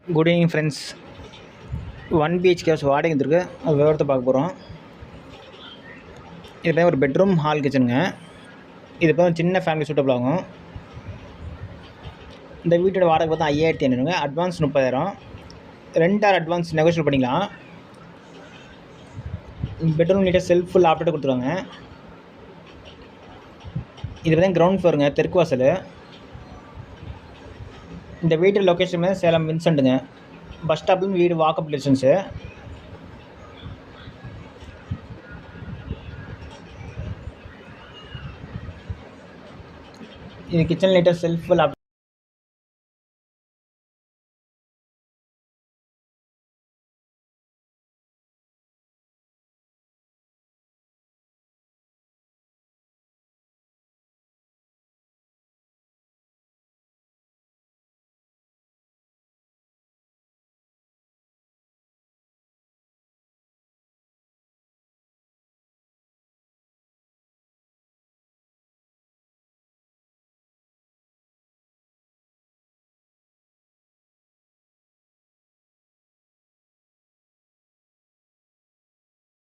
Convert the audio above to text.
Good evening friends. 1 BHK house வாடகை வந்துருக்கு. அது விவரத்தை பார்க்க போகிறோம். இது பேர் ஒரு பெட்ரூம் ஹால் கிச்சனுங்க. இது பேர் சின்ன ஃபேமிலி சூட்டபிள் ஆகும். இந்த வீட்டோட வாடகை பார்த்தா 5500ங்க. அட்வான்ஸ் 30,000. 2 ஆர் அட்வான்ஸ் நெகோஷியல் பண்ணிக்கலாம். பெட்ரூம் நீட்டாக செல்ஃப் லாப்டாப் கொடுத்துருவாங்க. இது பார்த்தா கிரவுண்ட் ஃப்ளோருங்க, தெற்கு வாசல். இந்த வீட்டு லொக்கேஷன் சேலம் வின்சென்ட்டுங்க. பஸ் ஸ்டாப்லேருந்து வீடு வாக்கப் டிஸ்டன்ஸு. இது கிச்சன் லைட்டாக செல்ஃப் லாப்டாப்